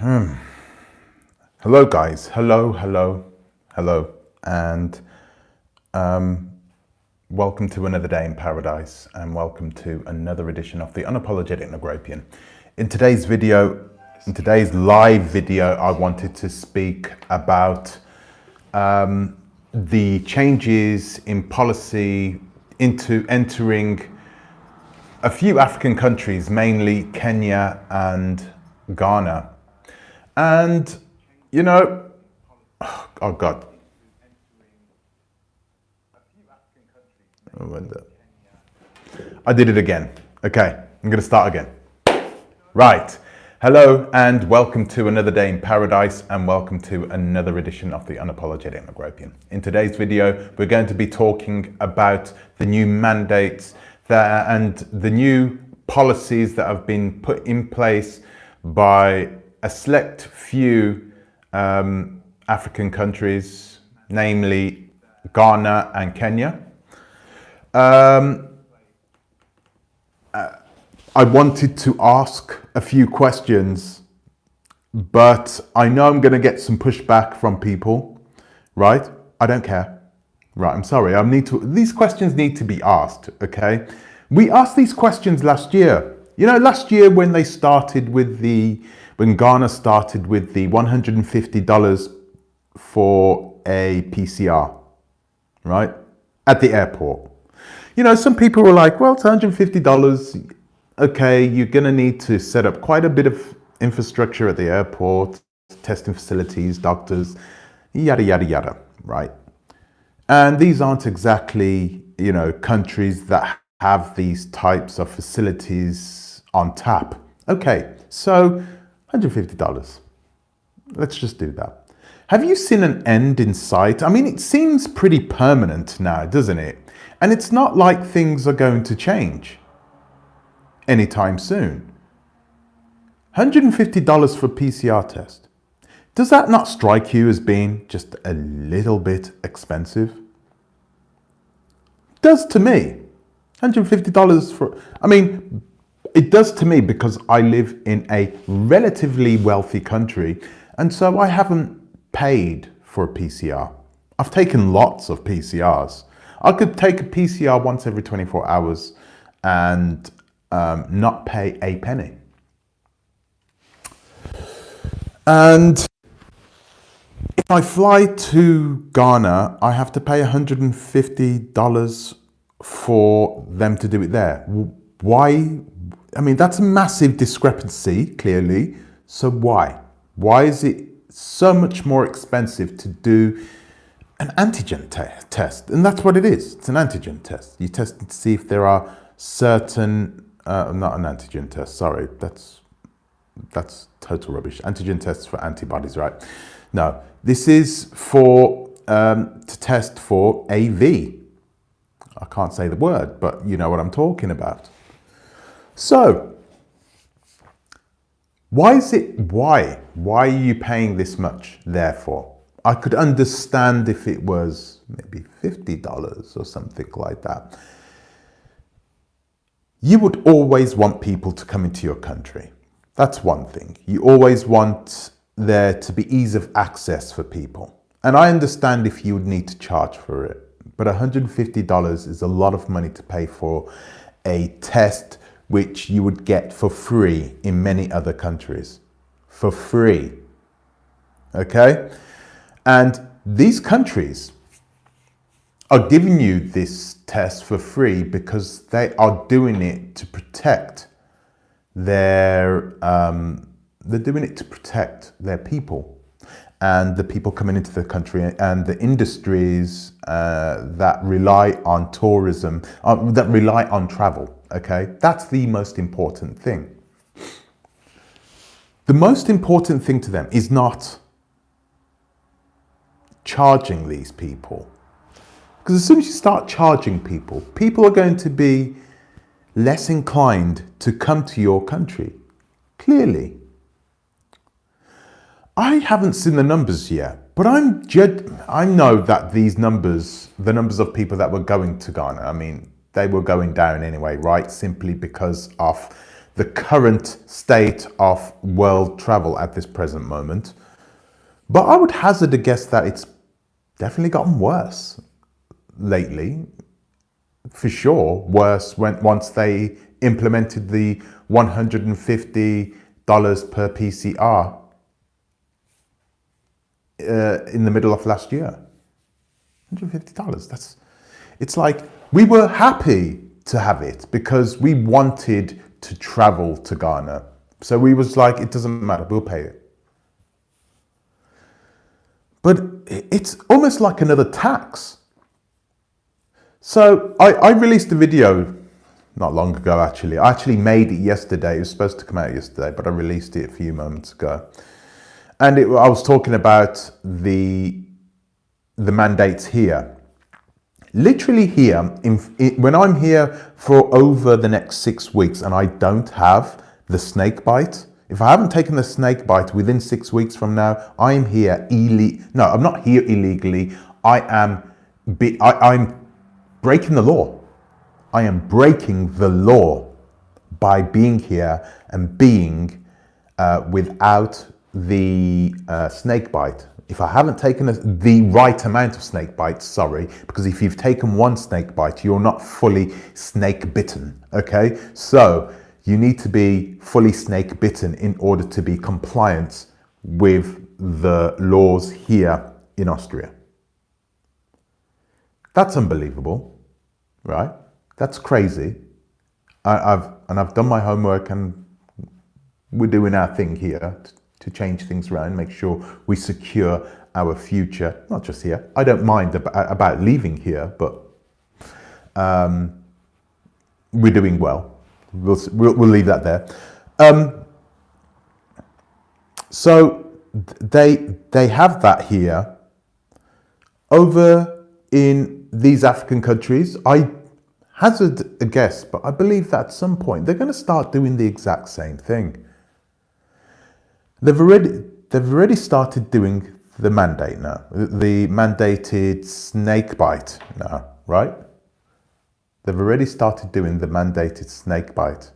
Hello guys, hello, and welcome to another day in paradise, and welcome to another edition of the Unapologetic In today's live video, I wanted to speak about the changes in policy into entering a few African countries, mainly Kenya and Ghana. And, you know, oh God. I did it again. Okay, I'm going to start again. Right. Hello and welcome to another day in paradise, and welcome to another edition of the Unapologetic Negropean. In today's video, we're going to be talking about the new mandates and the new policies that have been put in place by a select few African countries, namely Ghana and Kenya. I wanted to ask a few questions, but I know I'm going to get some pushback from people, right? I don't care. Right, I'm sorry. These questions need to be asked, okay? We asked these questions last year. You know, last year when Ghana started with the $150 for a PCR, right? At the airport. You know, some people were like, well, it's $150. Okay, you're going to need to set up quite a bit of infrastructure at the airport, testing facilities, doctors, yada, yada, yada, right? And these aren't exactly, you know, countries that have these types of facilities on tap. Okay, so $150. Let's just do that. Have you seen an end in sight? I mean, it seems pretty permanent now, doesn't it? And it's not like things are going to change anytime soon. $150 for a PCR test. Does that not strike you as being just a little bit expensive? It does to me. $150 for, I mean, it does to me because I live in a relatively wealthy country, and so I haven't paid for a PCR. I've taken lots of PCRs. I could take a PCR once every 24 hours and not pay a penny. And if I fly to Ghana, I have to pay $150 for them to do it there. Why? I mean, that's a massive discrepancy, clearly. So why? Why is it so much more expensive to do an antigen test? And that's what it is. It's an antigen test. You test to see if there are certain, not an antigen test, sorry, that's total rubbish. Antigen tests for antibodies, right? No, this is for, to test for AV. I can't say the word, but you know what I'm talking about. So, why are you paying this much, therefore? I could understand if it was maybe $50 or something like that. You would always want people to come into your country. That's one thing. You always want there to be ease of access for people. And I understand if you would need to charge for it, but $150 is a lot of money to pay for a test which you would get for free in many other countries. For free. Okay? And these countries are giving you this test for free because they are doing it to protect they're doing it to protect their people and the people coming into the country and the industries that rely on tourism, that rely on travel, okay? That's the most important thing. The most important thing to them is not charging these people. Because as soon as you start charging people, people are going to be less inclined to come to your country, clearly. I haven't seen the numbers yet, but I know that these numbers, the numbers of people that were going to Ghana, I mean, they were going down anyway, right? Simply because of the current state of world travel at this present moment. But I would hazard a guess that it's definitely gotten worse lately. For sure, worse once they implemented the $150 per PCR in the middle of last year. $150. It's like we were happy to have it because we wanted to travel to Ghana. So we was like, it doesn't matter, we'll pay it. But it's almost like another tax. So I released a video not long ago, actually. I actually made it yesterday. It was supposed to come out yesterday, but I released it a few moments ago. And I was talking about the mandates here. Literally here, when I'm here for over the next 6 weeks and I don't have the snake bite, if I haven't taken the snake bite within 6 weeks from now, I am here No, I'm not here illegally. I'm breaking the law. I am breaking the law by being here and being without the snake bite. If I haven't taken the right amount of snake bites, sorry, because if you've taken one snake bite, you're not fully snake bitten, okay? So you need to be fully snake bitten in order to be compliant with the laws here in Austria. That's unbelievable, right? That's crazy. I've done my homework and we're doing our thing here to change things around, make sure we secure our future, not just here. I don't mind about leaving here, but we're doing well. We'll leave that there. So they have that here. Over in these African countries, I hazard a guess, but I believe that at some point they're going to start doing the exact same thing. They've already started doing the mandate now, the mandated snake bite now, right? They've already started doing the mandated snake bite.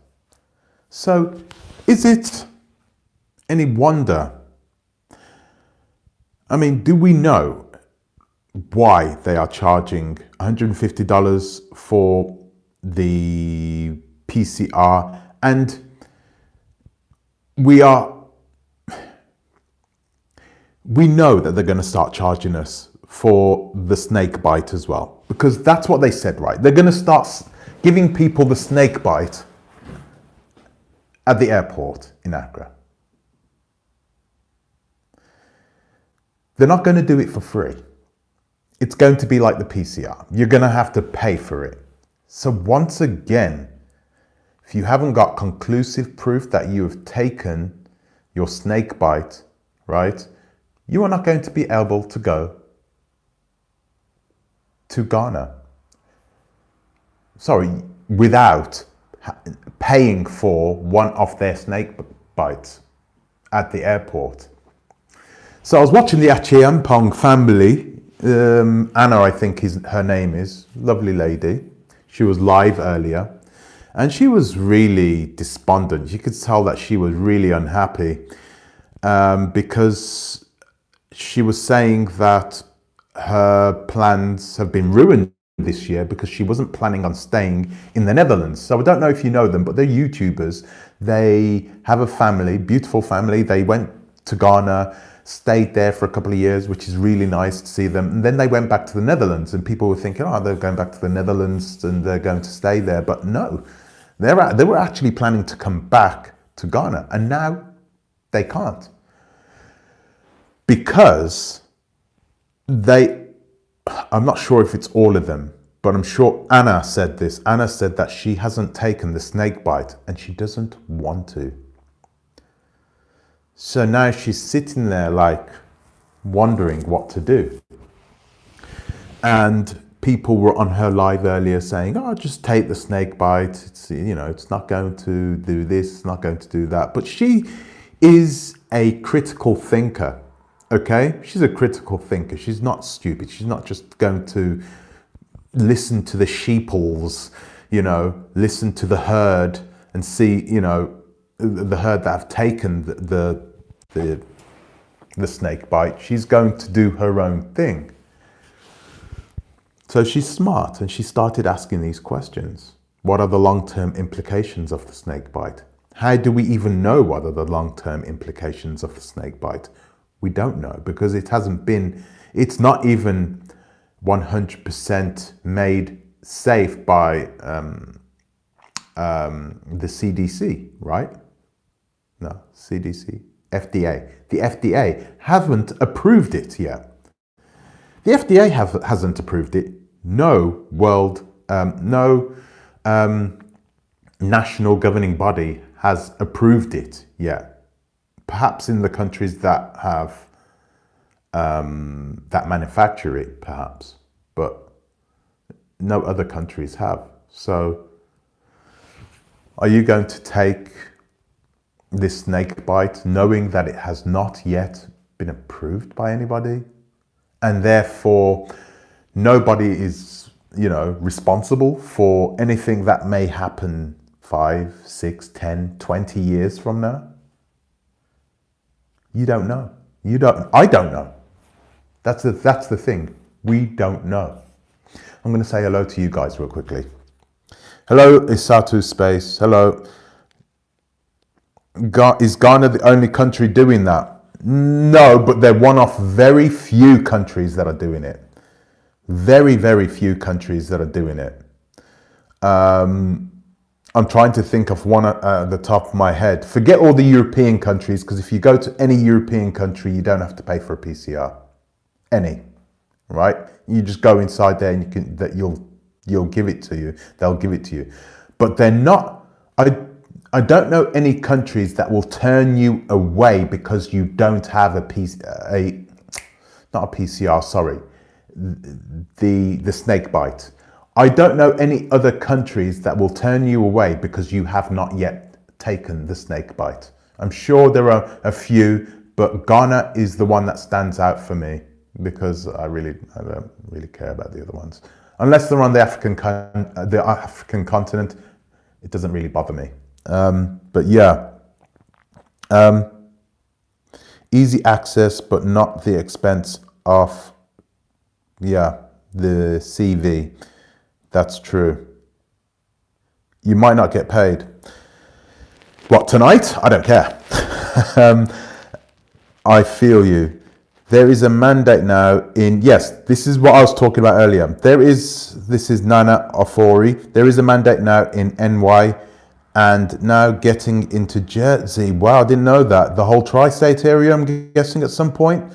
So is it any wonder? I mean, do we know why they are charging $150 for the PCR? And we know that they're going to start charging us for the snake bite as well, because that's what they said, right? They're going to start giving people the snake bite at the airport in Accra. They're not going to do it for free. It's going to be like the PCR. You're going to have to pay for it. So once again, if you haven't got conclusive proof that you have taken your snake bite, right, you are not going to be able to go to Ghana. Sorry, without paying for one of their snake bites at the airport. So I was watching the Achiampong family. Anna, I think her name is, lovely lady. She was live earlier and she was really despondent. You could tell that she was really unhappy because she was saying that her plans have been ruined this year because she wasn't planning on staying in the Netherlands. So I don't know if you know them, but they're YouTubers. They have a family, beautiful family. They went to Ghana, stayed there for a couple of years, which is really nice to see them. And then they went back to the Netherlands and people were thinking, oh, they're going back to the Netherlands and they're going to stay there. But no, they were actually planning to come back to Ghana and now they can't. Because I'm not sure if it's all of them, but I'm sure Anna said this. Anna said that she hasn't taken the snake bite and she doesn't want to. So now she's sitting there like wondering what to do. And people were on her live earlier saying, oh, just take the snake bite. It's, it's not going to do this, it's not going to do that. But she is a critical thinker. Okay, she's a critical thinker. She's not stupid. She's not just going to listen to the sheeples, listen to the herd and see, you know, the herd that have taken the snake bite. She's going to do her own thing. So she's smart, and she started asking these questions. What are the long-term implications of the snake bite? How do we even know what are the long-term implications of the snake bite? We don't know, because it's not even 100% made safe by the CDC, right? No, CDC, FDA. The FDA haven't approved it yet. The FDA hasn't approved it. No national governing body has approved it yet. Perhaps in the countries that have that manufacture it, perhaps, but no other countries have. So, are you going to take this snake bite knowing that it has not yet been approved by anybody, and therefore nobody is, you know, responsible for anything that may happen 5, 6, 10, 20 years from now? You don't know. I don't know. That's the thing. We don't know. I'm going to say hello to you guys real quickly. Hello, Isatu Space. Hello. Is Ghana the only country doing that? No, but they're one of very few countries that are doing it. Very, very few countries that are doing it. I'm trying to think of one at the top of my head. Forget all the European countries, because if you go to any European country, you don't have to pay for a PCR. Any, right? You just go inside there, and you'll give it to you. They'll give it to you, but they're not. I don't know any countries that will turn you away because you don't have not a PCR. Sorry, the snake bite. I don't know any other countries that will turn you away because you have not yet taken the snake bite. I'm sure there are a few, but Ghana is the one that stands out for me, because I don't really care about the other ones. Unless they're on the African continent, it doesn't really bother me. But yeah, easy access, but not the expense of, the CV. That's true. You might not get paid. What, tonight? I don't care. I feel you. There is a mandate now yes, this is what I was talking about earlier. This is Nana Ofori. There is a mandate now in NY and now getting into Jersey. Wow, I didn't know that. The whole tri-state area, I'm guessing, at some point?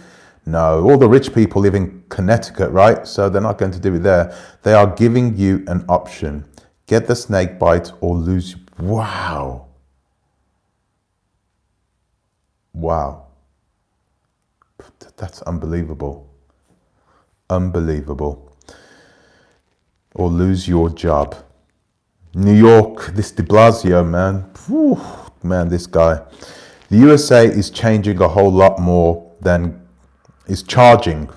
No, all the rich people live in Connecticut, right? So they're not going to do it there. They are giving you an option. Get the snake bite or lose. Wow. Wow. That's unbelievable. Unbelievable. Or lose your job. New York, this de Blasio, man. Whew, man, this guy. The USA is changing a whole lot more than is charging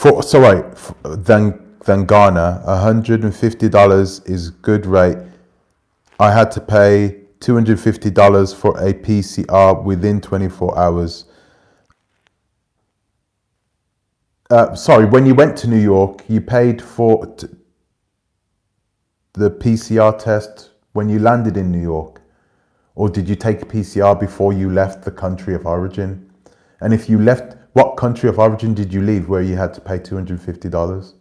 than Ghana. $150 is good rate. I had to pay $250 for a PCR within 24 hours. When you went to New York, you paid for the PCR test when you landed in New York? Or did you take a PCR before you left the country of origin? And if you left, what country of origin did you leave where you had to pay $250?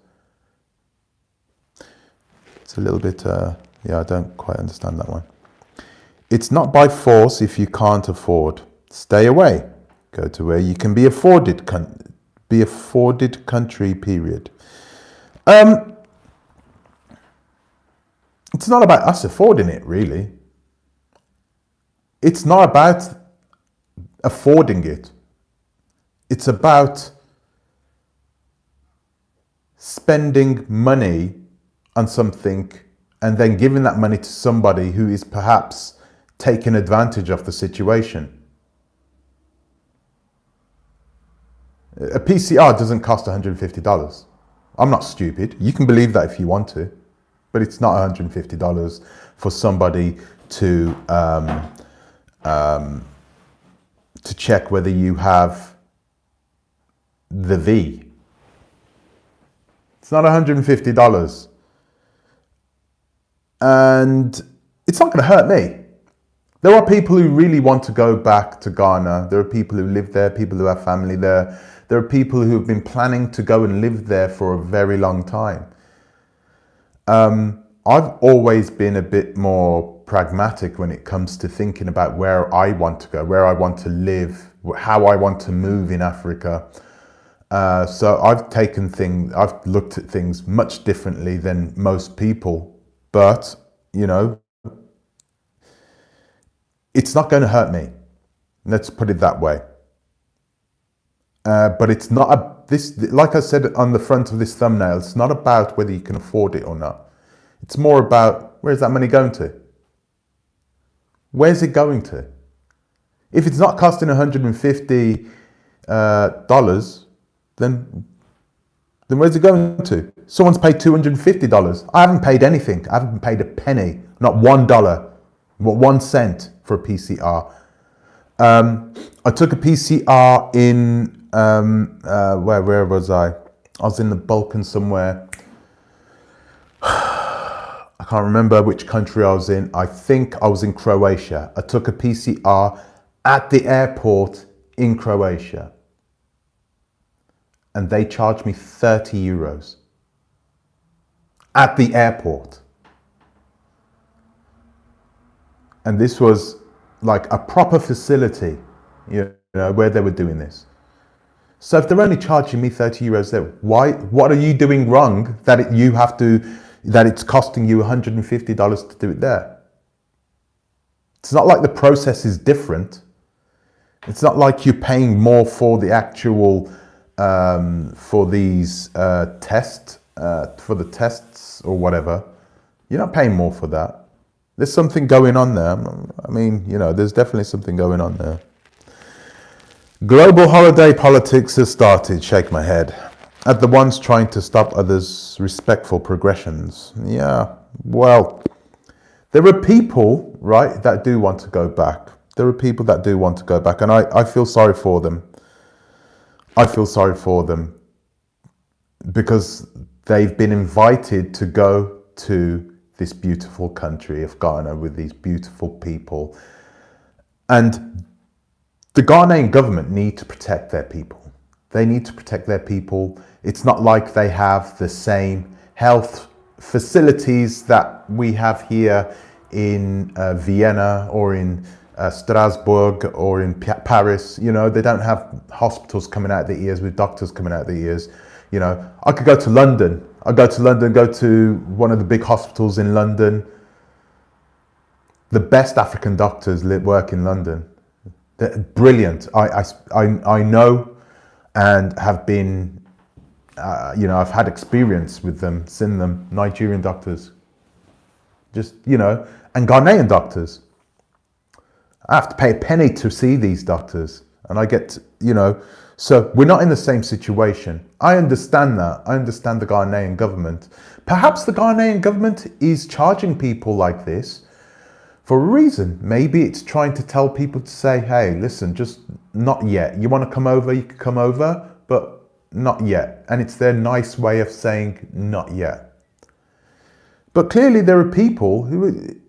It's a little bit, I don't quite understand that one. It's not by force if you can't afford. Stay away. Go to where you can be afforded country, period. It's not about us affording it, really. It's not about affording it. It's about spending money on something and then giving that money to somebody who is perhaps taking advantage of the situation. A PCR doesn't cost $150. I'm not stupid. You can believe that if you want to. but it's not $150 for somebody to check whether you have the V. It's not $150. And it's not going to hurt me. There are people who really want to go back to Ghana. There are people who live there, people who have family there. There are people who have been planning to go and live there for a very long time. I've always been a bit more pragmatic when it comes to thinking about where I want to go, where I want to live, how I want to move in Africa. So I've looked at things much differently than most people, but you know, it's not going to hurt me. Let's put it that way. But it's not like I said on the front of this thumbnail, it's not about whether you can afford it or not. It's more about, where's that money going to? Where's it going to? If it's not costing $150, then where's it going to? Someone's paid $250. I haven't paid anything. I haven't paid a penny, not $1, not 1 cent for a PCR. I took a PCR in, where was I? I was in the Balkans somewhere. I can't remember which country I was in. I think I was in Croatia. I took a PCR at the airport in Croatia. And they charged me 30 euros at the airport. And this was like a proper facility, you know, where they were doing this. So if they're only charging me 30 euros there, what are you doing wrong that it's costing you $150 to do it there? It's not like the process is different. It's not like you're paying more for the actual, for these tests or whatever. You're not paying more for that. There's something going on there. I mean, you know, there's definitely something going on there. Global holiday politics has started. Shake my head. At the ones trying to stop others' respectful progressions. Yeah, well, there are people, right, that do want to go back. There are people that do want to go back, and I feel sorry for them. I feel sorry for them because they've been invited to go to this beautiful country of Ghana with these beautiful people. And the Ghanaian government need to protect their people. They need to protect their people. It's not like they have the same health facilities that we have here in Vienna or in Strasbourg or in Paris. You know, they don't have hospitals coming out the ears with doctors coming out the ears. You know, I could go to London. I go to one of the big hospitals in London. The best African doctors work in London. They're brilliant. I know and have been, you know, I've had experience with them, seen them, Nigerian doctors. Just, you know, and Ghanaian doctors. I have to pay a penny to see these doctors. And I get, you know, so we're not in the same situation. I understand that. I understand the Ghanaian government. Perhaps the Ghanaian government is charging people like this for a reason. Maybe it's trying to tell people to say, hey, listen, just not yet. You want to come over, you can come over, but not yet. And it's their nice way of saying not yet. But clearly there are people who,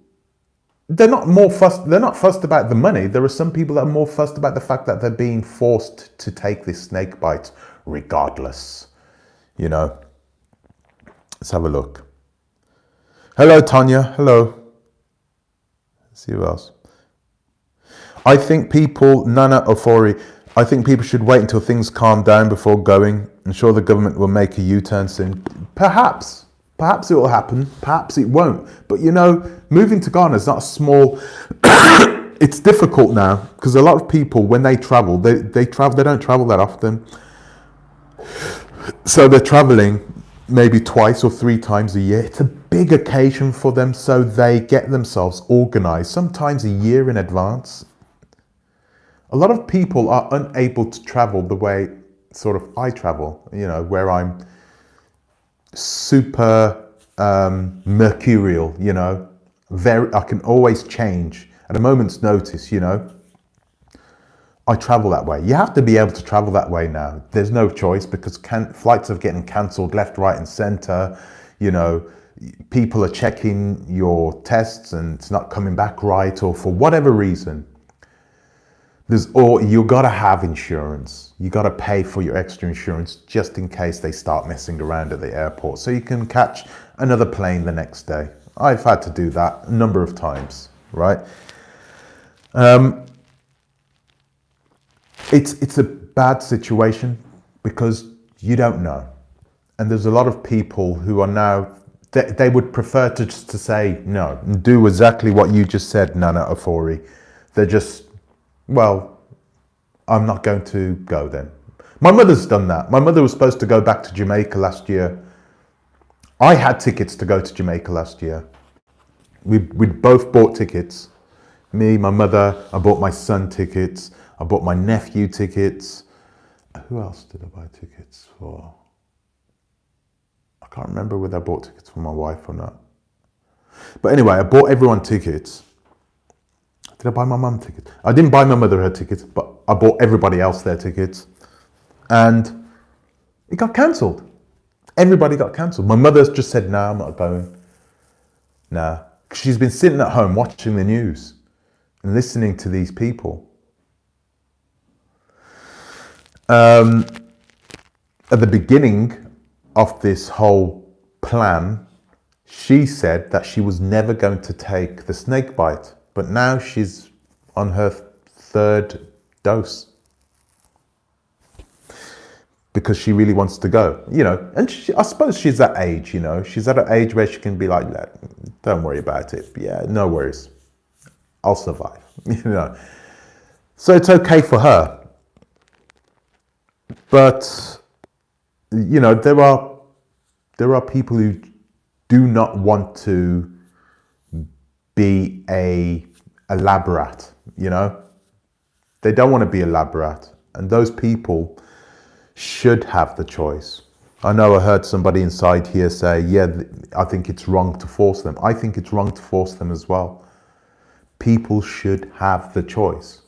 they're not fussed about the money. There are some people that are more fussed about the fact that they're being forced to take this snake bite regardless. You know, let's have a look. Hello, Tanya. Hello. Let's see who else. I think people, Nana Ofori, I think people should wait until things calm down before going. I'm sure the government will make a U-turn soon. Perhaps it will happen. Perhaps it won't. But you know, moving to Ghana is not a small. It's difficult now because a lot of people, when they travel, they don't travel that often. So they're traveling maybe twice or 3 times a year. It's a big occasion for them, so they get themselves organized, sometimes a year in advance. A lot of people are unable to travel the way sort of I travel, you know, where I'm super mercurial, you know. I can always change at a moment's notice, you know. I travel that way. You have to be able to travel that way now. There's no choice because flights are getting cancelled left, right and center. You know, people are checking your tests and it's not coming back right, or for whatever reason. You got to have insurance. You got to pay for your extra insurance just in case they start messing around at the airport, so you can catch another plane the next day. I've had to do that a number of times, right? It's a bad situation because you don't know, and there's a lot of people who are now they would prefer to just to say no and do exactly what you just said, Nana Afori. They're just, well, I'm not going to go then. My mother's done that. My mother was supposed to go back to Jamaica last year. I had tickets to go to Jamaica last year. We'd both bought tickets. Me, my mother, I bought my son tickets. I bought my nephew tickets. Who else did I buy tickets for? I can't remember whether I bought tickets for my wife or not. But anyway, I bought everyone tickets. Did I buy my mum tickets? I didn't buy my mother her tickets, but I bought everybody else their tickets. And it got cancelled. Everybody got cancelled. My mother's just said, nah, I'm not going. Nah. She's been sitting at home watching the news and listening to these people. At the beginning of this whole plan, she said that she was never going to take the snake bite, but now she's on her third dose because she really wants to go, you know. And I suppose she's that age, you know. She's at an age where she can be like, don't worry about it. Yeah, no worries. I'll survive, you know. So it's okay for her. But, you know, there are people who do not want to be a lab rat, you know. They don't want to be a lab rat. And those people should have the choice. I know I heard somebody inside here say, yeah, I think it's wrong to force them. I think it's wrong to force them as well. People should have the choice.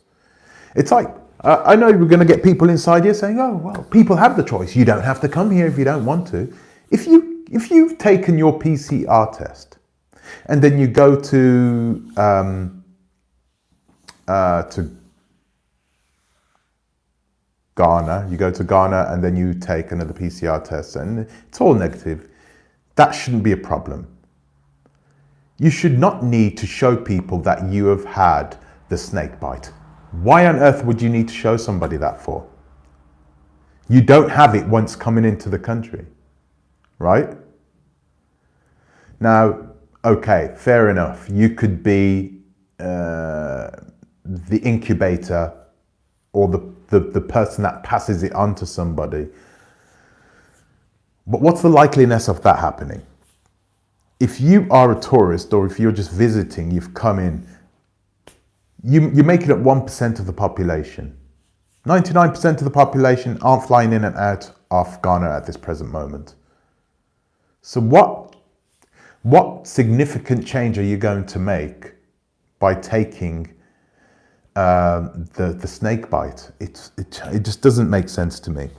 It's like, I know we're going to get people inside here saying, oh, well, people have the choice. You don't have to come here if you don't want to. If you've taken your PCR test and then you go to Ghana, and then you take another PCR test and it's all negative, that shouldn't be a problem. You should not need to show people that you have had the snake bite. Why on earth would you need to show somebody that for? You don't have it once coming into the country, right? Now, okay, fair enough. You could be the incubator or the person that passes it on to somebody. But what's the likeliness of that happening? If you are a tourist or if you're just visiting, you've come in, you make it up 1% of the population. 99% of the population aren't flying in and out of Ghana at this present moment. So what significant change are you going to make by taking the snake bite? It just doesn't make sense to me.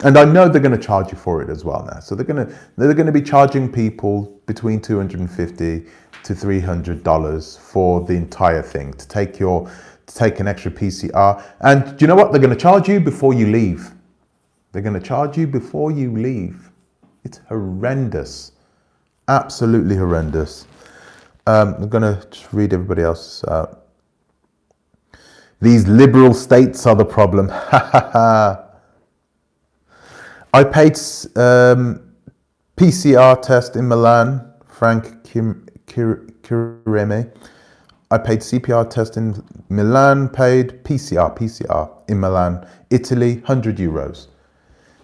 And I know they're going to charge you for it as well now. So they're going to be charging people between $250 to $300 for the entire thing to take an extra PCR. And do you know what? They're going to charge you before you leave. They're going to charge you before you leave. It's horrendous. Absolutely horrendous. I'm going to just read everybody else's out. These liberal states are the problem. I paid PCR test in Milan, Frank Kireme. I paid CPR test in Milan, paid PCR in Milan, Italy, €100.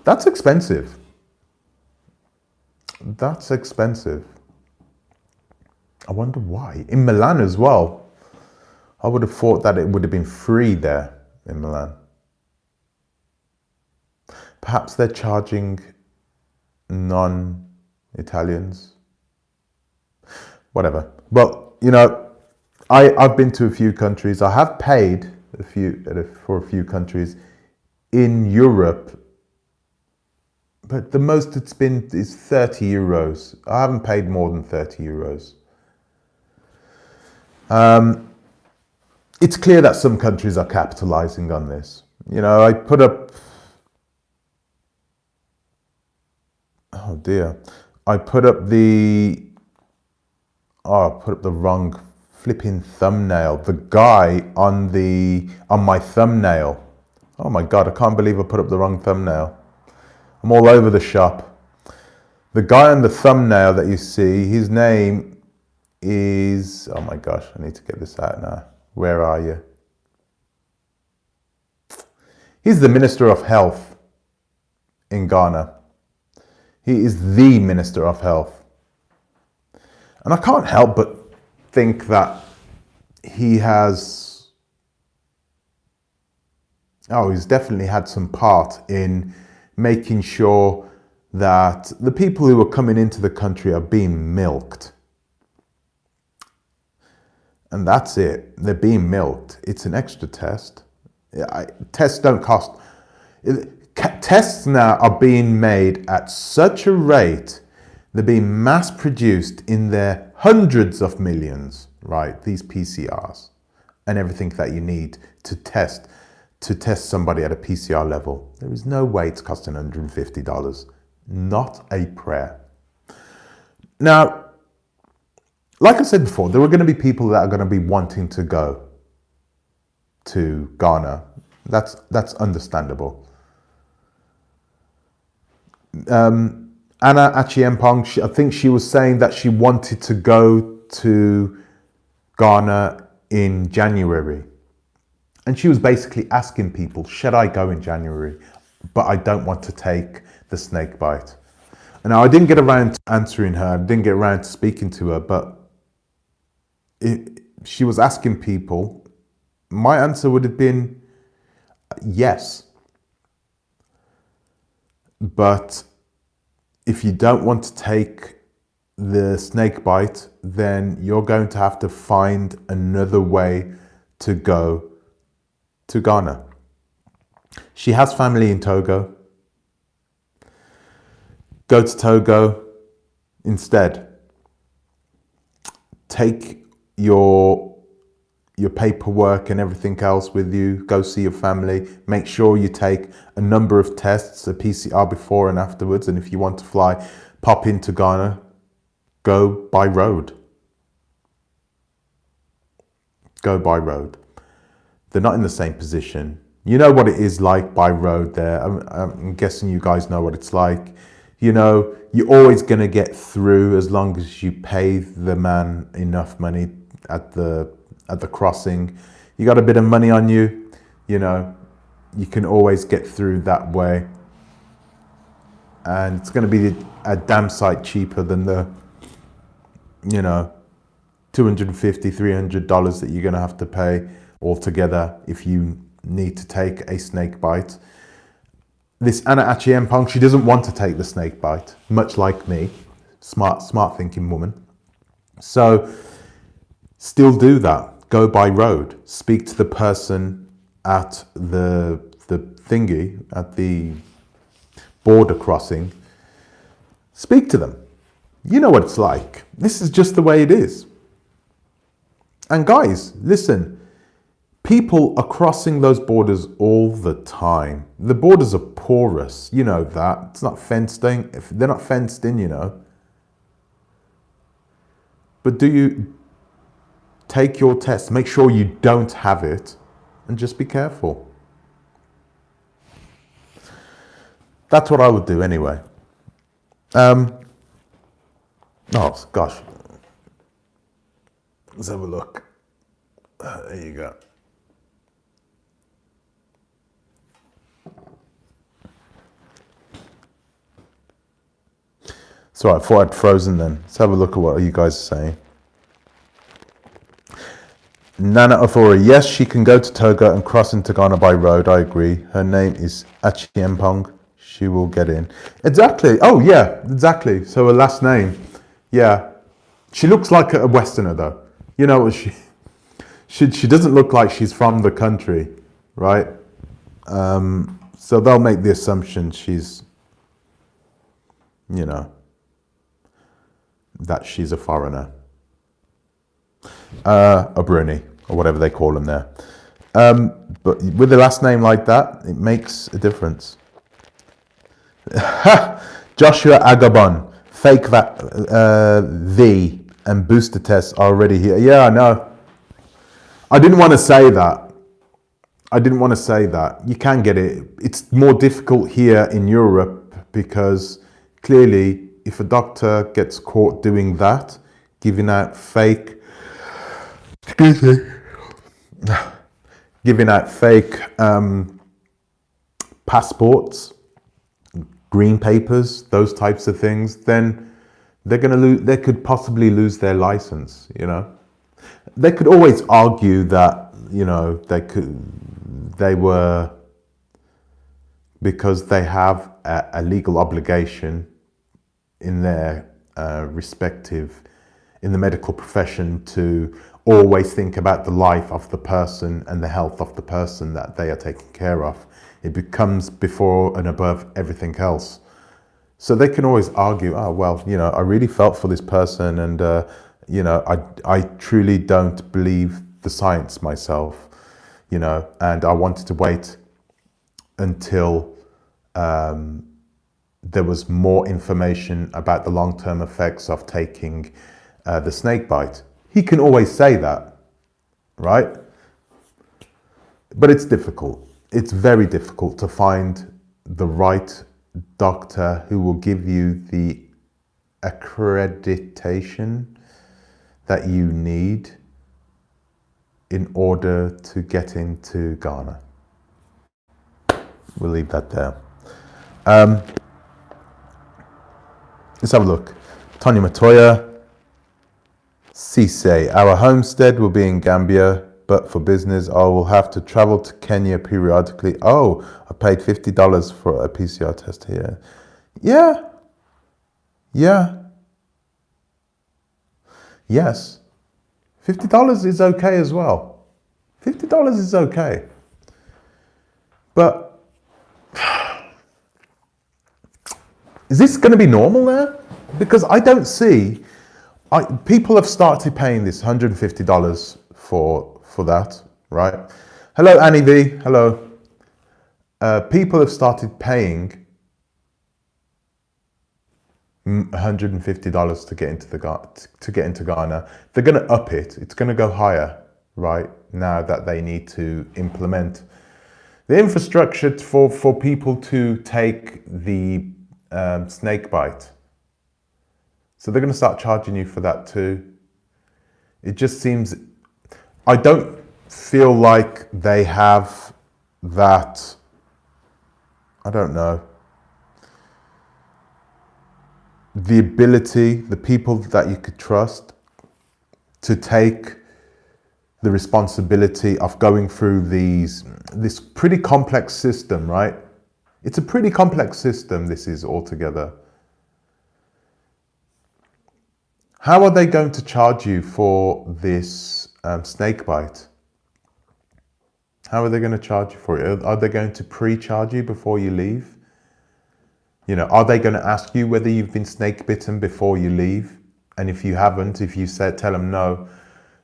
That's expensive. That's expensive. I wonder why. In Milan as well. I would have thought that it would have been free there in Milan. Perhaps they're charging non-Italians. whatever. But, I've been to a few countries. I have paid for a few countries in Europe, but the most it's been is 30 euros. I haven't paid more than 30 euros. It's clear that some countries are capitalizing on this. I put up, oh dear, I put up the wrong flipping thumbnail. The guy on my thumbnail. Oh my God, I can't believe I put up the wrong thumbnail. I'm all over the shop. The guy on the thumbnail that you see, his name is, oh my gosh, I need to get this out now. Where are you? He's the Minister of Health in Ghana. He is the Minister of Health. And I can't help but think that he's definitely had some part in making sure that the people who are coming into the country are being milked. And that's it. They're being milked. It's an extra test. Tests don't cost. Tests now are being made at such a rate. They're being mass produced in their hundreds of millions, right? These PCRs and everything that you need to test somebody at a PCR level. There is no way it's costing $150. Not a prayer. Now, like I said before, there are going to be people that are going to be wanting to go to Ghana. That's understandable. Anna Achiempong, I think she was saying that she wanted to go to Ghana in January. And she was basically asking people, should I go in January? But I don't want to take the snake bite. And now I didn't get around to answering her. I didn't get around to speaking to her, but she was asking people. My answer would have been yes. But if you don't want to take the snake bite, then you're going to have to find another way to go to Ghana. She has family in Togo. Go to Togo instead. Take your paperwork and everything else with you. Go see your family. Make sure you take a number of tests, a PCR before and afterwards. And if you want to fly, pop into Ghana, go by road. Go by road. They're not in the same position. You know what it is like by road there. I'm guessing you guys know what it's like. You're always going to get through as long as you pay the man enough money at the crossing. You got a bit of money on you, you can always get through that way. And it's going to be a damn sight cheaper than the, $250, $300 that you're going to have to pay altogether if you need to take a snake bite. This Anna Achiempong, she doesn't want to take the snake bite, much like me, smart thinking woman. So still do that. Go by road. Speak to the person at the thingy, at the border crossing. Speak to them. You know what it's like. This is just the way it is. And guys, listen, people are crossing those borders all the time. The borders are porous. You know that. It's not fenced in. If they're not fenced in, But do you take your test? Make sure you don't have it and just be careful. That's what I would do anyway. Oh gosh. Let's have a look. There you go. So I thought I'd frozen then. Let's have a look at what you guys are saying. Nana Ofora, yes, she can go to Togo and cross into Ghana by road. I agree. Her name is Achiempong. She will get in. Exactly. Oh, yeah, exactly. So her last name. Yeah. She looks like a Westerner though. You know, she doesn't look like she's from the country, right? So they'll make the assumption she's, you know, that she's a foreigner. A Bruni, or whatever they call them there. But with a last name like that, it makes a difference. Joshua Agabon, fake V and booster tests are already here. Yeah, I know. I didn't want to say that. You can get it. It's more difficult here in Europe because clearly if a doctor gets caught doing that, giving out fake, passports, green papers, those types of things, then they're going to lose. They could possibly lose their license. You know, they could always argue that, you know, they were, because they have a legal obligation in their respective, in the medical profession, to always think about the life of the person and the health of the person that they are taking care of. It becomes before and above everything else. So they can always argue, oh, well, you know, I really felt for this person, and, you know, I truly don't believe the science myself, you know, and I wanted to wait until there was more information about the long-term effects of taking the snake bite. He can always say that, right? But it's difficult. It's very difficult to find the right doctor who will give you the accreditation that you need in order to get into Ghana. We'll leave that there. Let's have a look. Tanya Matoya. Cisse, our homestead will be in Gambia, but for business, I will have to travel to Kenya periodically. Oh, I paid $50 for a PCR test here. Yeah. Yes. $50 is okay as well. $50 is okay. But is this going to be normal now? Because I don't see... people have started paying this $150 for that, right? Hello, Annie V. Hello. People have started paying $150 to get into Ghana. They're going to up it. It's going to go higher, right? Now that they need to implement the infrastructure for people to take the snake bite. So they're going to start charging you for that too. It just seems, I don't feel like they have that, I don't know, the ability, the people that you could trust to take the responsibility of going through this pretty complex system, right? It's a pretty complex system, this is altogether. How are they going to charge you for this snake bite? How are they going to charge you for it? Are they going to pre-charge you before you leave? You know, are they going to ask you whether you've been snake bitten before you leave? And if you haven't, if you tell them no,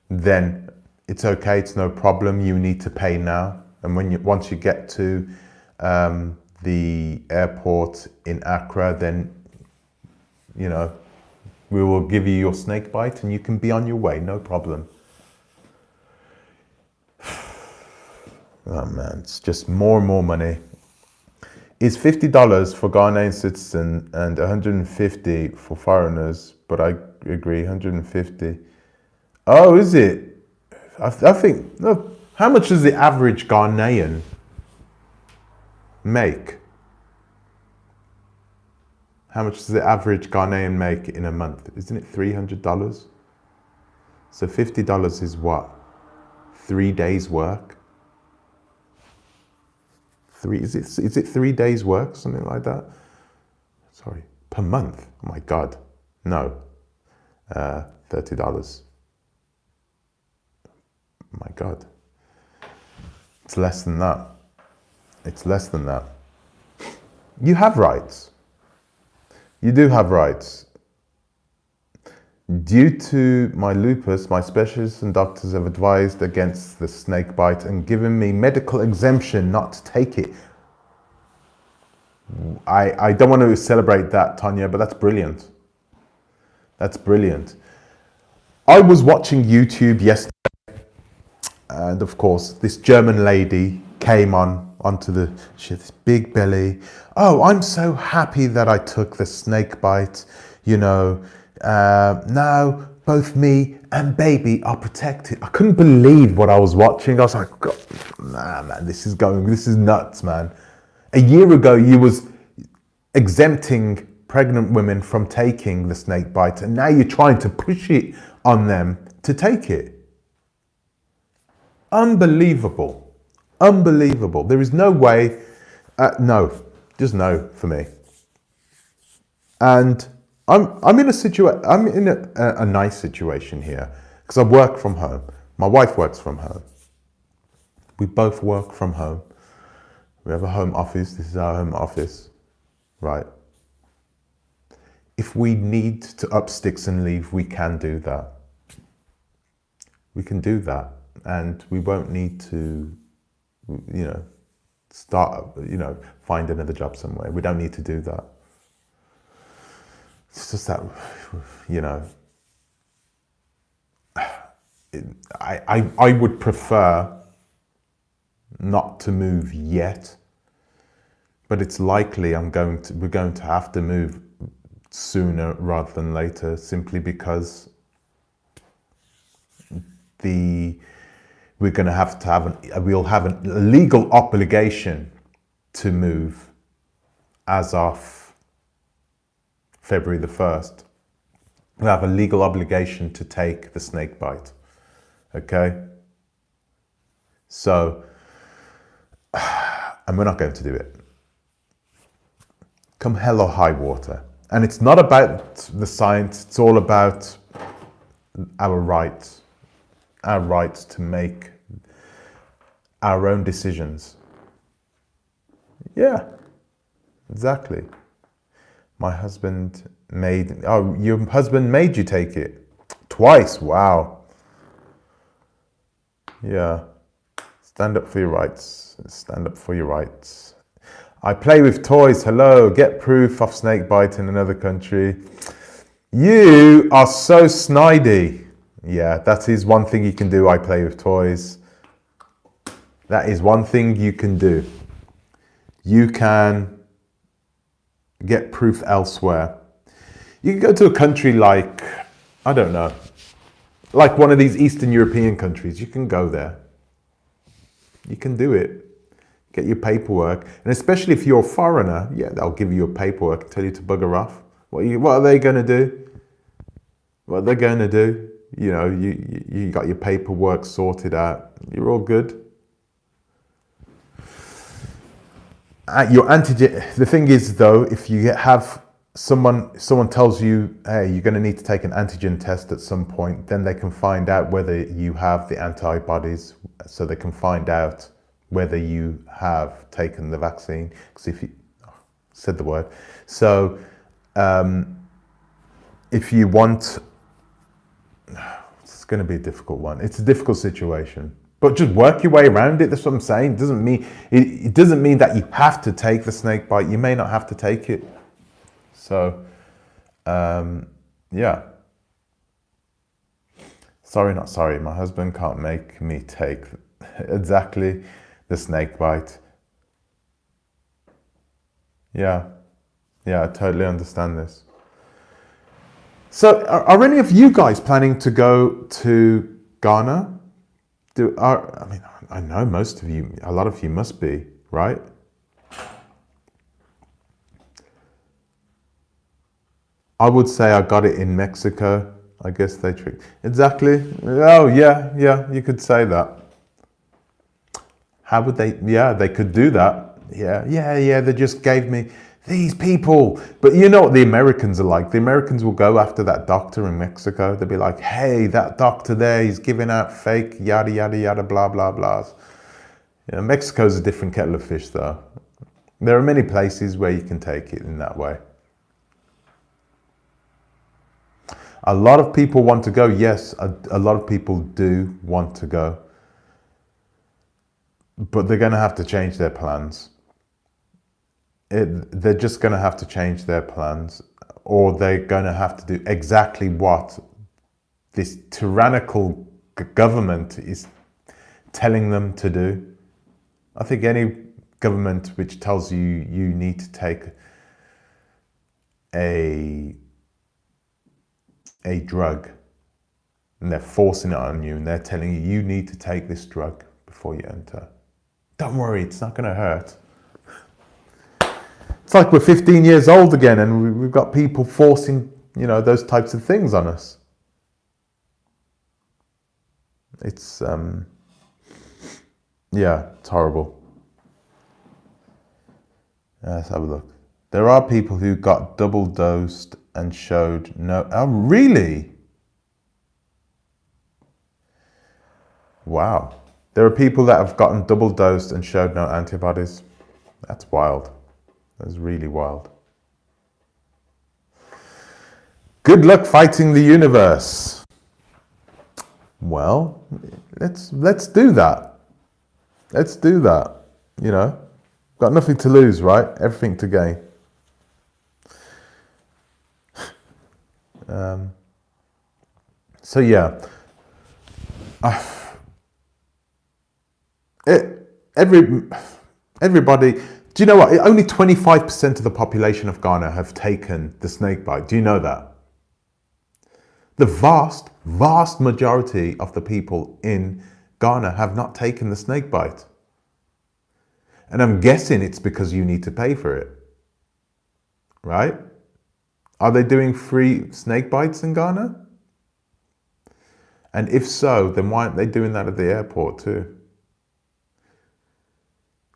then it's okay, it's no problem, you need to pay now. And once you get to the airport in Accra, then, you know, we will give you your snake bite and you can be on your way, no problem. Oh man, it's just more and more money. It's $50 for Ghanaian citizens and $150 for foreigners, but I agree, $150. Oh, is it? I think, no, how much does the average Ghanaian make? How much does the average Ghanaian make in a month? Isn't it $300? So $50 is what? 3 days work? Is it 3 days work? Something like that? Sorry, per month? Oh my God. No. $30. My God. It's less than that. It's less than that. You have rights. You do have rights. Due to my lupus, my specialists and doctors have advised against the snake bite and given me medical exemption not to take it. I don't want to celebrate that, Tanya, but that's brilliant. That's brilliant. I was watching YouTube yesterday, and of course, this German lady came onto she had this big belly. Oh, I'm so happy that I took the snake bite. You know, now both me and baby are protected. I couldn't believe what I was watching. I was like, God, nah, man, this is nuts, man. A year ago, you was exempting pregnant women from taking the snake bite, and now you're trying to push it on them to take it. Unbelievable. Unbelievable. There is no way, no, just no for me. And I'm in a nice situation here because I work from home. My wife works from home. We both work from home. We have a home office. This is our home office, right? If we need to up sticks and leave, we can do that. We can do that, and we won't need to, you know, find another job somewhere. We don't need to do that. It's just that, you know, I would prefer not to move yet, but it's likely we're going to have to move sooner rather than later, simply because we'll have a legal obligation to move as of February the 1st. We'll have a legal obligation to take the snake bite. Okay? So, and we're not going to do it. Come hell or high water. And it's not about the science, it's all about our rights to make our own decisions. Yeah, exactly. Your husband made you take it twice. Wow. Yeah. Stand up for your rights. Stand up for your rights. I play with toys. Hello. Get proof of snake bite in another country. You are so snidey. Yeah, that is one thing you can do. I play with toys. That is one thing you can do. You can get proof elsewhere. You can go to a country like, I don't know, like one of these Eastern European countries. You can go there. You can do it. Get your paperwork. And especially if you're a foreigner, yeah, they'll give you your paperwork and tell you to bugger off. What are they going to do? What are they going to do? You know, you got your paperwork sorted out. You're all good. Your antigen. The thing is, though, if you have someone tells you, hey, you're going to need to take an antigen test at some point, then they can find out whether you have the antibodies, so they can find out whether you have taken the vaccine. Because if you said the word, so if you want, it's going to be a difficult one. It's a difficult situation. But just work your way around it. That's what I'm saying. It doesn't mean that you have to take the snake bite. You may not have to take it. So, yeah. Sorry, not sorry. My husband can't make me take exactly the snake bite. Yeah. Yeah, I totally understand this. So, are any of you guys planning to go to Ghana? I know most of you, a lot of you must be, right? I would say I got it in Mexico. I guess they tricked. Exactly. Oh, yeah, you could say that. How would they? Yeah, they could do that. Yeah, they just gave me These people. But you know what the Americans are like. The Americans will go after that doctor in Mexico. They'll be like, hey, that doctor there, he's giving out fake yada, yada, yada, blah, blah, blah. You know, Mexico's a different kettle of fish, though. There are many places where you can take it in that way. A lot of people want to go. Yes, a lot of people do want to go. But they're going to have to change their plans. They're just going to have to change their plans, or they're going to have to do exactly what this tyrannical government is telling them to do. I think any government which tells you you need to take a drug, and they're forcing it on you, and they're telling you you need to take this drug before you enter. Don't worry, it's not going to hurt. It's like we're 15 years old again, and we've got people forcing, you know, those types of things on us. It's, yeah, it's horrible. Let's have a look. There are people who got double dosed and showed no... Oh, really? Wow. There are people that have gotten double dosed and showed no antibodies. That's wild. That's really wild. Good luck fighting the universe. Well, let's do that. Let's do that. You know, got nothing to lose, right? Everything to gain. So yeah, everybody. Do you know what? Only 25% of the population of Ghana have taken the snake bite. Do you know that? The vast, vast majority of the people in Ghana have not taken the snake bite. And I'm guessing it's because you need to pay for it. Right? Are they doing free snake bites in Ghana? And if so, then why aren't they doing that at the airport too?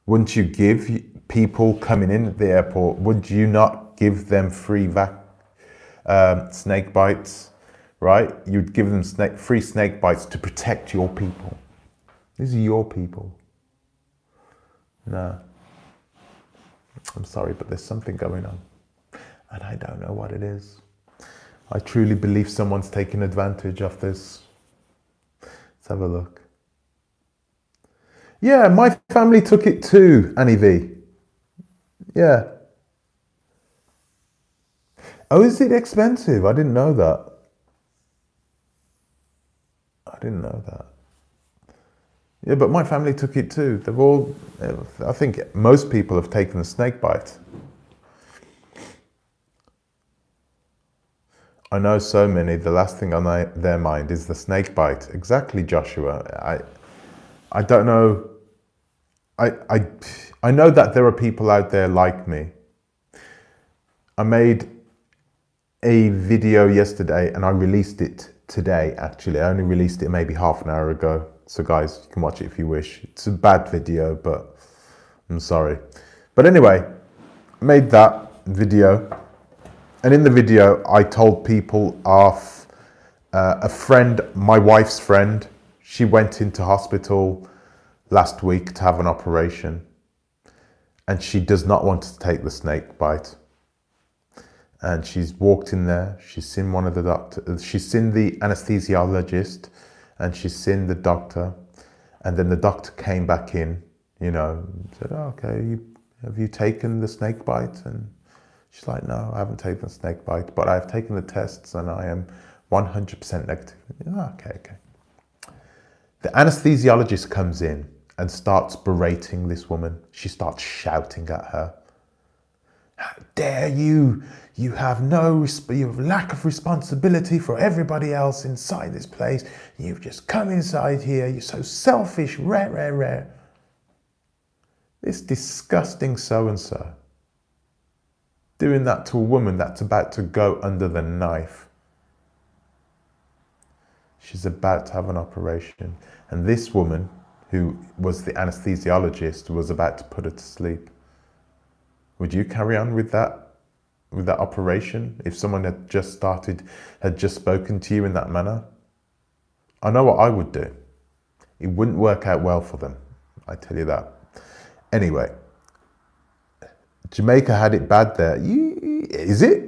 Wouldn't you give people coming in at the airport, would you not give them free snake bites, right? You'd give them free snake bites to protect your people. These are your people. No. I'm sorry, but there's something going on. And I don't know what it is. I truly believe someone's taking advantage of this. Let's have a look. Yeah, my family took it too, Annie V. Yeah. Oh, is it expensive? I didn't know that. I didn't know that. Yeah, but my family took it too. They've all, I think most people have taken the snake bite. I know so many, the last thing on their mind is the snake bite. Exactly, Joshua. I don't know. I know that there are people out there like me. I made a video yesterday and I released it today, actually. I only released it maybe half an hour ago. So guys, you can watch it if you wish. It's a bad video, but I'm sorry. But anyway, I made that video. And in the video, I told people of a friend, my wife's friend. She went into hospital last week to have an operation. And she does not want to take the snake bite. And she's walked in there. She's seen one of the doctors. She's seen the anesthesiologist. And she's seen the doctor. And then the doctor came back in, you know, said, oh, okay, have you taken the snake bite? And she's like, no, I haven't taken the snake bite, but I've taken the tests and I am 100% negative. Oh, okay. The anesthesiologist comes in and starts berating this woman. She starts shouting at her. How dare you? You have you have lack of responsibility for everybody else inside this place. You've just come inside here. You're so selfish. Rare. This disgusting so-and-so. Doing that to a woman that's about to go under the knife. She's about to have an operation. And this woman, who was the anesthesiologist, was about to put her to sleep. Would you carry on with that operation if someone had just spoken to you in that manner? I know what I would do. It wouldn't work out well for them, I tell you that. Anyway, Jamaica had it bad there. Is it?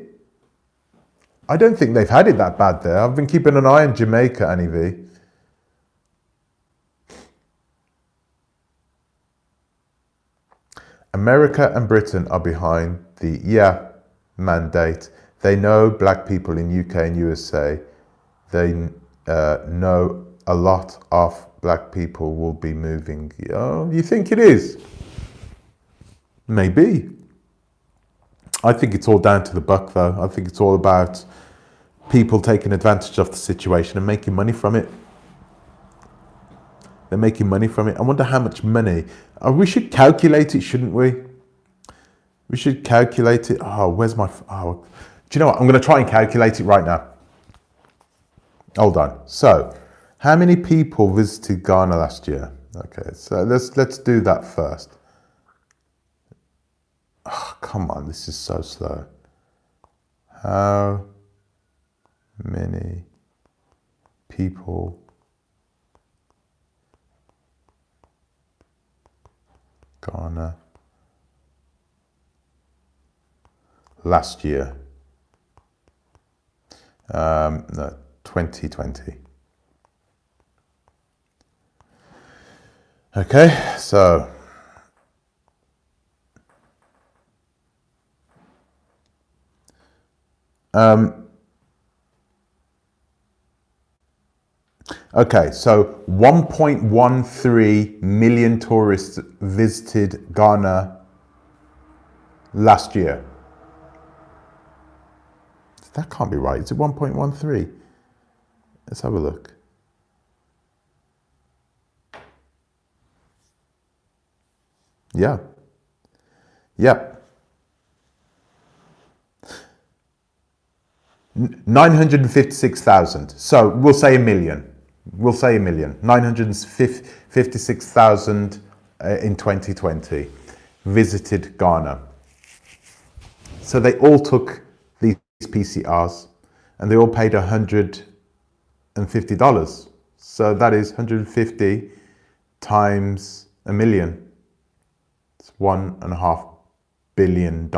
I don't think they've had it that bad there. I've been keeping an eye on Jamaica, Annie V. America and Britain are behind the mandate. They know black people in UK and USA. They know a lot of black people will be moving. Oh, you think it is? Maybe. I think it's all down to the buck, though. I think it's all about people taking advantage of the situation and making money from it. They're making money from it. I wonder how much money. We should calculate it, shouldn't we? We should calculate it. Oh, where's my... Oh, do you know what? I'm going to try and calculate it right now. Hold on. So, how many people visited Ghana last year? Okay, so let's do that first. Oh, come on, this is so slow. How many people Ghana last year? No, 2020. Okay, so okay, so 1.13 million tourists visited Ghana last year. That can't be right. Is it 1.13? Let's have a look. Yeah. Yeah. 956,000. So we'll say a million. 956,000 in 2020 visited Ghana. So they all took these PCRs and they all paid $150. So that is 150 times a million. It's $1.5 billion.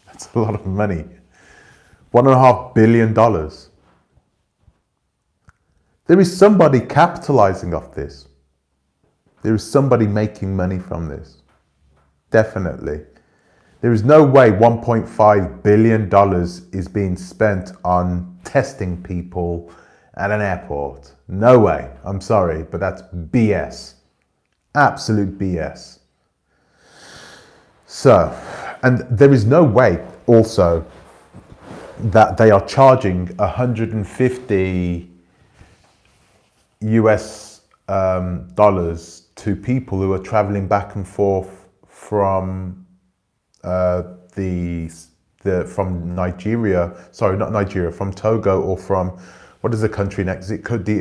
That's a lot of money. $1.5 billion. There is somebody capitalizing off this. There is somebody making money from this. Definitely. There is no way $1.5 billion is being spent on testing people at an airport. No way. I'm sorry, but that's BS. Absolute BS. So, and there is no way also that they are charging 150 US dollars to people who are traveling back and forth from from Nigeria, sorry, not Nigeria, from Togo or from, what is the country next? It could be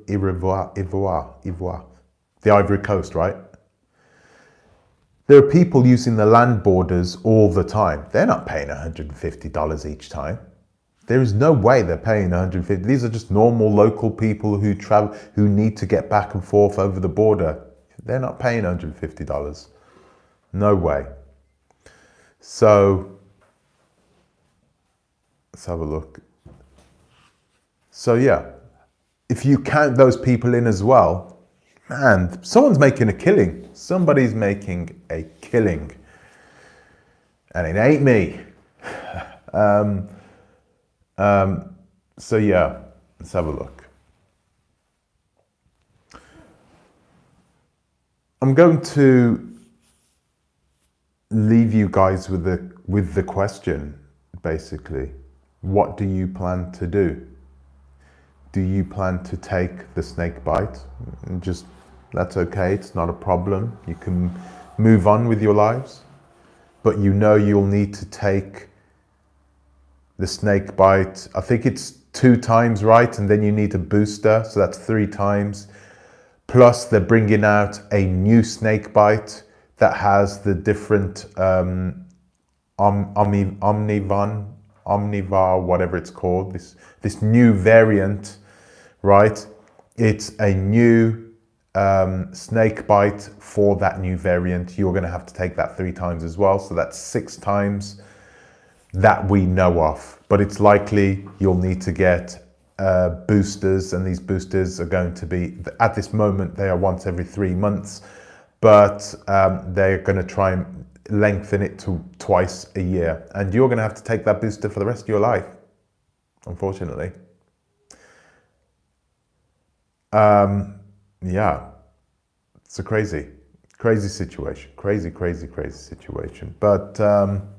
Ivoire, the Ivory Coast, right? There are people using the land borders all the time. They're not paying $150 each time. There is no way they're paying $150. These are just normal local people who travel, who need to get back and forth over the border. They're not paying $150. No way. So, let's have a look. So yeah, if you count those people in as well, man, someone's making a killing. Somebody's making a killing. And it ain't me. So yeah, let's have a look. I'm going to leave you guys with the question, basically. What do you plan to do? Do you plan to take the snake bite? And just, that's okay, it's not a problem. You can move on with your lives. But you know you'll need to take the snake bite. I think it's 2 times, right? And then you need a booster, so that's 3 times. Plus, they're bringing out a new snake bite that has the different omnivar, whatever it's called, this new variant, right? It's a new snake bite for that new variant. You're going to have to take that 3 times as well. So that's 6 times that we know of. But it's likely you'll need to get boosters, and these boosters are going to be, at this moment, they are once every 3 months, but they're going to try and lengthen it to twice a year. And you're going to have to take that booster for the rest of your life, unfortunately. Yeah, it's a crazy situation. Crazy situation. But I'm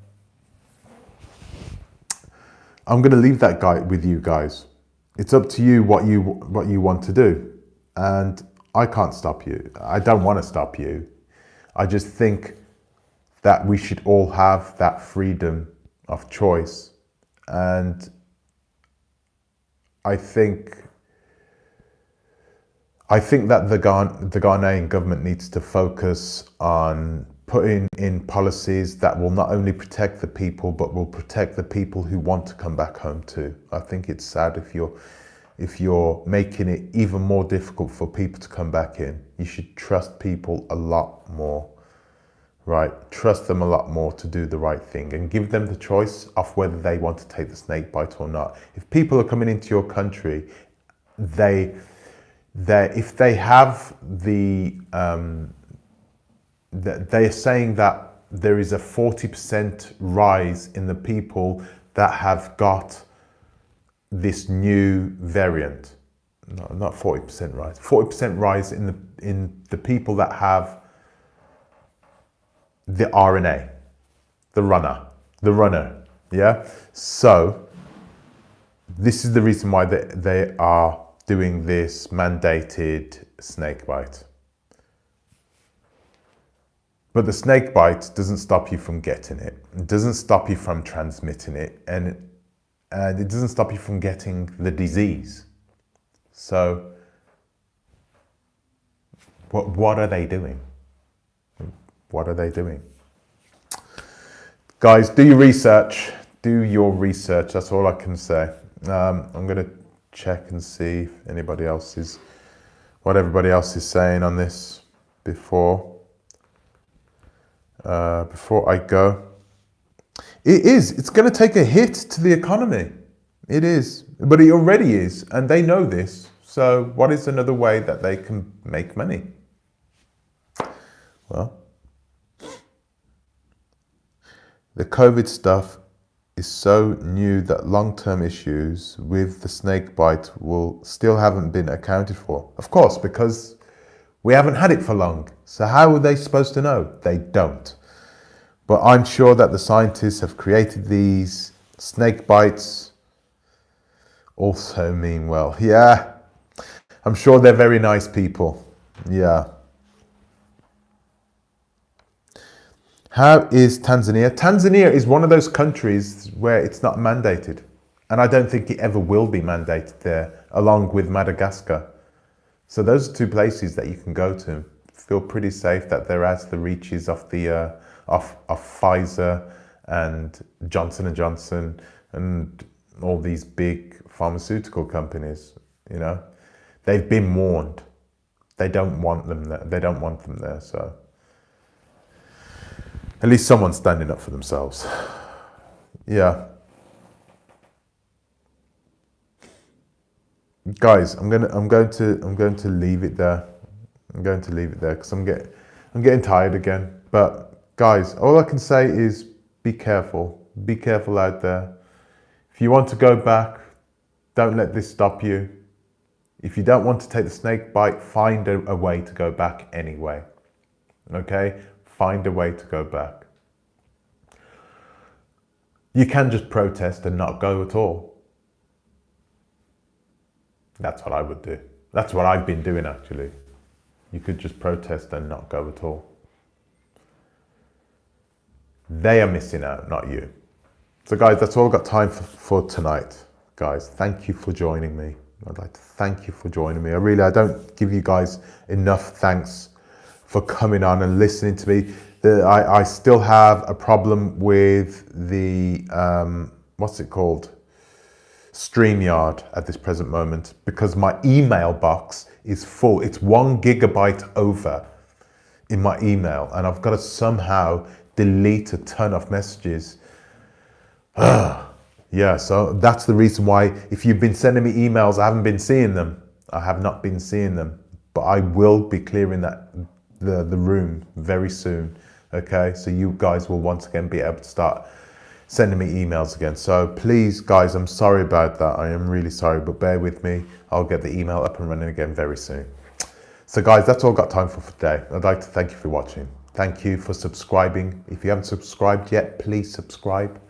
going to leave that guy with you guys. It's up to you what you want to do. And I can't stop you. I don't want to stop you. I just think that we should all have that freedom of choice. And I think that the Ghanaian government needs to focus on putting in policies that will not only protect the people, but will protect the people who want to come back home too. I think it's sad if you're making it even more difficult for people to come back in. You should trust people a lot more, right? Trust them a lot more to do the right thing and give them the choice of whether they want to take the snake bite or not. If people are coming into your country, if they have they're saying that there is a 40% rise in the people that have got this new variant. No, not 40% rise. 40% rise in the people that have the RNA, the runner. Yeah. So this is the reason why they are doing this mandated snake bite. But the snake bite doesn't stop you from getting it. It doesn't stop you from transmitting it, and it doesn't stop you from getting the disease. So what are they doing? What are they doing? Guys, do your research. Do your research. That's all I can say. I'm going to check and see if what everybody else is saying on this before I go. It's going to take a hit to the economy. It is, but it already is, and they know this. So what is another way that they can make money? Well, the COVID stuff is so new that long-term issues with the snake bite still haven't been accounted for. Of course, because we haven't had it for long. So how are they supposed to know? They don't. But I'm sure that the scientists have created these snake bites also mean well. Yeah, I'm sure they're very nice people. Yeah. How is Tanzania? Tanzania is one of those countries where it's not mandated. And I don't think it ever will be mandated there, along with Madagascar. So those are 2 places that you can go to. Feel pretty safe that they're out of the reaches of the of Pfizer and Johnson & Johnson and all these big pharmaceutical companies, you know. They've been warned. They don't want them there. They don't want them there, so at least someone's standing up for themselves. Yeah. Guys, I'm going to leave it there. I'm going to leave it there because I'm getting tired again. But guys, all I can say is be careful. Be careful out there. If you want to go back, don't let this stop you. If you don't want to take the snake bite, find a way to go back anyway. Okay? Find a way to go back. You can just protest and not go at all. That's what I would do. That's what I've been doing, actually. You could just protest and not go at all. They are missing out, not you. So guys, that's all I've got time for tonight. Guys, thank you for joining me. I'd like to thank you for joining me. I don't give you guys enough thanks for coming on and listening to me. I still have a problem with the, what's it called? StreamYard at this present moment, because my email box is full. It's 1 gigabyte over in my email, and I've got to somehow delete a ton of messages. Yeah, so that's the reason why, if you've been sending me emails, I haven't been seeing them. I have not been seeing them, but I will be clearing the room very soon. Okay, so you guys will once again be able to start sending me emails again. So please, guys, I'm sorry about that. I am really sorry, but bear with me. I'll get the email up and running again very soon. So guys, that's all I've got time for today. I'd like to thank you for watching. Thank you for subscribing. If you haven't subscribed yet, please subscribe.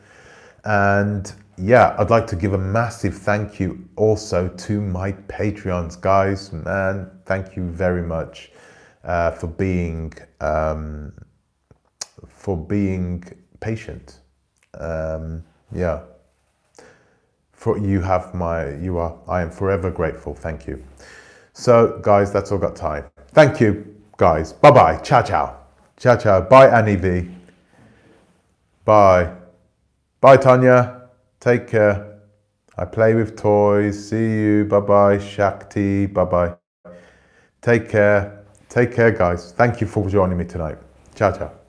And yeah, I'd like to give a massive thank you also to my Patreons. Guys, man, thank you very much for being patient. Yeah, I am forever grateful. Thank you. So guys, that's all got time. Thank you guys. Bye bye. Ciao ciao. Ciao ciao. Bye Annie V. Bye. Bye Tanya. Take care. I play with toys. See you. Bye bye Shakti. Bye bye. Take care. Take care guys. Thank you for joining me tonight. Ciao ciao.